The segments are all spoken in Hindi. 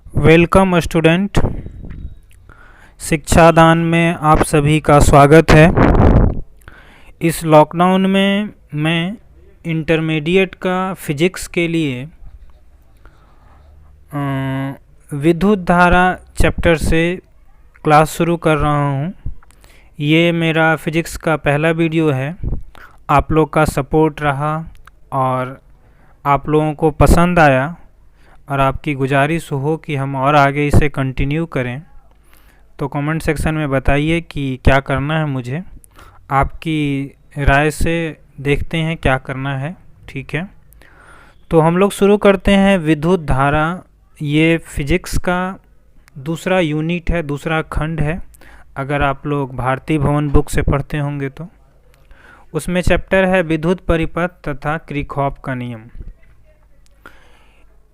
Welcome student. शिक्षादान में आप सभी का स्वागत है। इस लॉकडाउन में मैं इंटरमीडिएट का फिजिक्स के लिए विद्युत धारा चैप्टर से क्लास शुरू कर रहा हूँ। ये मेरा फिजिक्स का पहला वीडियो है। आप लोग का सपोर्ट रहा और आप लोगों को पसंद आया और आपकी गुजारिश हो कि हम और आगे इसे कंटिन्यू करें, तो कमेंट सेक्शन में बताइए कि क्या करना है मुझे। आपकी राय से देखते हैं क्या करना है। ठीक है, तो हम लोग शुरू करते हैं। विद्युत धारा ये फिजिक्स का दूसरा यूनिट है, दूसरा खंड है। अगर आप लोग भारतीय भवन बुक से पढ़ते होंगे तो उसमें चैप्टर है विद्युत परिपथ तथा किरचॉफ का नियम।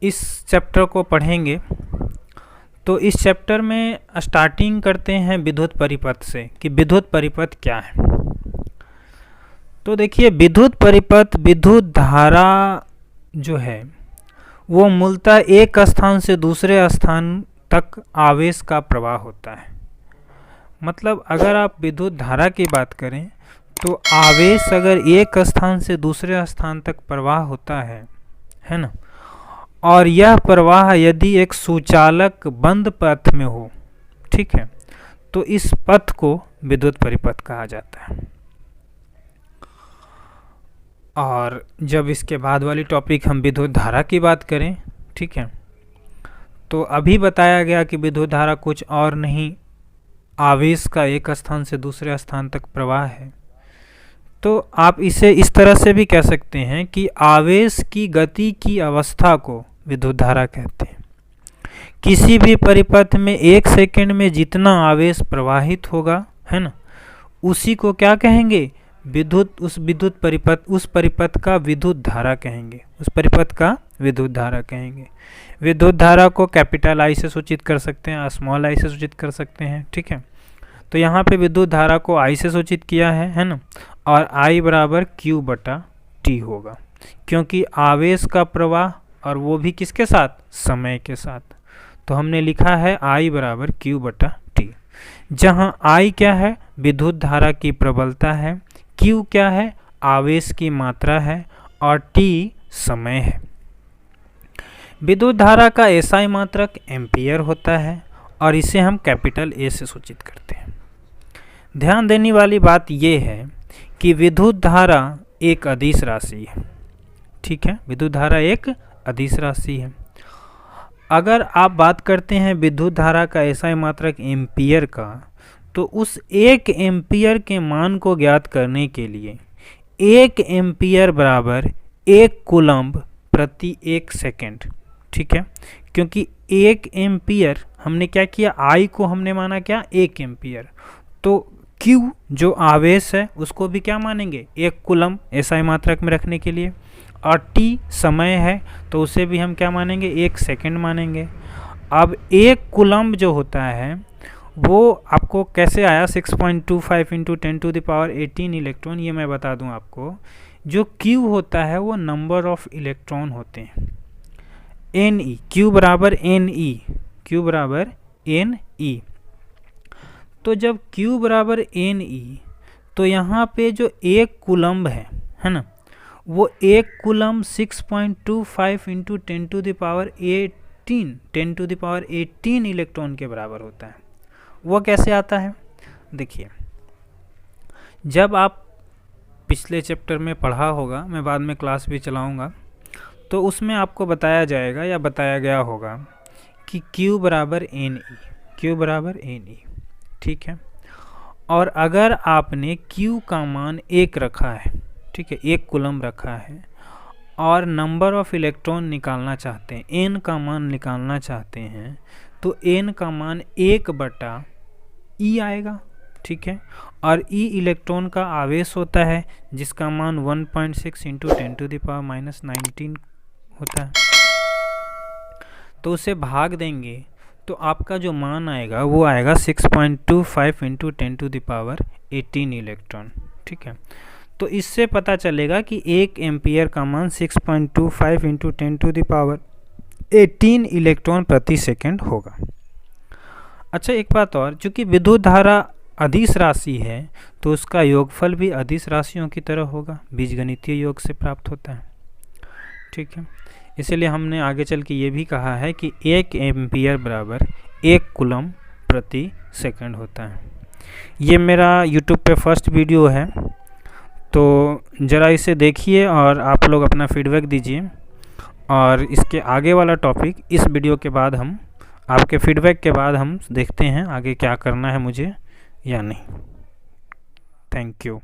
इस चैप्टर को पढ़ेंगे तो इस चैप्टर में स्टार्टिंग करते हैं विद्युत परिपथ से कि विद्युत परिपथ क्या है। तो देखिए, विद्युत परिपथ, विद्युत धारा जो है वो मूलतः एक स्थान से दूसरे स्थान तक आवेश का प्रवाह होता है। मतलब अगर आप विद्युत धारा की बात करें तो आवेश अगर एक स्थान से दूसरे स्थान तक प्रवाह होता है ना, और यह प्रवाह यदि एक सुचालक बंद पथ में हो, ठीक है, तो इस पथ को विद्युत परिपथ कहा जाता है। और जब इसके बाद वाली टॉपिक हम विद्युत धारा की बात करें, ठीक है, तो अभी बताया गया कि विद्युत धारा कुछ और नहीं, आवेश का एक स्थान से दूसरे स्थान तक प्रवाह है। तो आप इसे इस तरह से भी कह सकते हैं कि आवेश की गति की अवस्था को विद्युत धारा कहते हैं। किसी भी परिपथ में एक सेकंड में जितना आवेश प्रवाहित होगा, है ना, उसी को क्या कहेंगे? उस परिपथ का विद्युत धारा कहेंगे। उस परिपथ का विद्युत धारा कहेंगे। विद्युत धारा को कैपिटल आई से सूचित कर सकते हैं, स्मॉल आई से सूचित कर सकते हैं। ठीक है, तो यहाँ पे विद्युत धारा को आई से सूचित किया है ना, और आई बराबर क्यू बटा टी होगा, क्योंकि आवेश का प्रवाह और वो भी किसके साथ? समय के साथ। तो हमने लिखा है आई बराबर क्यू बटा टी, जहाँ आई क्या है? विद्युत धारा की प्रबलता है, क्यू क्या है? आवेश की मात्रा है, और टी समय है। विद्युत धारा का एसआई मात्रक एम्पियर होता है और इसे हम कैपिटल ए से सूचित करते हैं। ध्यान देने वाली बात यह है कि विद्युत धारा एक अदिश राशि है। ठीक है, विद्युत धारा एक अदिश राशि है। अगर आप बात करते हैं विद्युत धारा का एसआई मात्रक एम्पियर का, तो उस एक एम्पियर के मान को ज्ञात करने के लिए एक एम्पियर बराबर एक कूलम्ब प्रति एक सेकेंड। ठीक है, क्योंकि एक एम्पियर हमने क्या किया? आई को हमने माना क्या? एक एम्पियर। तो क्यू जो आवेश है उसको भी क्या मानेंगे? एक कूलम्ब एसआई मात्रक में रखने के लिए, और टी समय है तो उसे भी हम क्या मानेंगे? एक सेकंड मानेंगे। अब एक कूलम्ब जो होता है वो आपको कैसे आया? 6.25 इंटू 10⁻18 इलेक्ट्रॉन। ये मैं बता दूं आपको, जो Q होता है वो नंबर ऑफ इलेक्ट्रॉन होते हैं, Ne, Q बराबर Ne, Q बराबर Ne। तो जब Q बराबर Ne, तो यहाँ पे जो एक कूलम्ब है ना, वो एक कूलम्ब 6.25 इंटू 10⁻18 इलेक्ट्रॉन के बराबर होता है। वो कैसे आता है? देखिए, जब आप पिछले चैप्टर में पढ़ा होगा, मैं बाद में क्लास भी चलाऊंगा, तो उसमें आपको बताया जाएगा या बताया गया होगा कि Q बराबर Ne, Q बराबर Ne। ठीक है, और अगर आपने Q का मान 1 रखा है, ठीक है, एक कूलम्ब रखा है, और नंबर ऑफ इलेक्ट्रॉन निकालना चाहते हैं, n का मान निकालना चाहते हैं, तो n का मान 1 बटा E आएगा। ठीक है, और E इलेक्ट्रॉन का आवेश होता है जिसका मान 1.6 इंटू 10⁻⁻19 होता है। तो उसे भाग देंगे तो आपका जो मान आएगा वो आएगा 6.25 इंटू 10⁻18 इलेक्ट्रॉन। ठीक है, तो इससे पता चलेगा कि एक एम्पियर का मान 6.25 इंटू 10⁻ 18 इलेक्ट्रॉन प्रति सेकंड होगा। अच्छा, एक बात और, चूँकि विद्युत धारा अदिश राशि है तो उसका योगफल भी अदिश राशियों की तरह होगा, बीजगणितीय योग से प्राप्त होता है। ठीक है, इसलिए हमने आगे चल के ये भी कहा है कि 1 एम्पियर बराबर 1 कूलम प्रति सेकंड होता है। ये मेरा यूट्यूब पे फर्स्ट वीडियो है, तो ज़रा इसे देखिए और आप लोग अपना फीडबैक दीजिए, और इसके आगे वाला टॉपिक इस वीडियो के बाद हम, आपके फीडबैक के बाद हम देखते हैं आगे क्या करना है मुझे या नहीं। Thank you.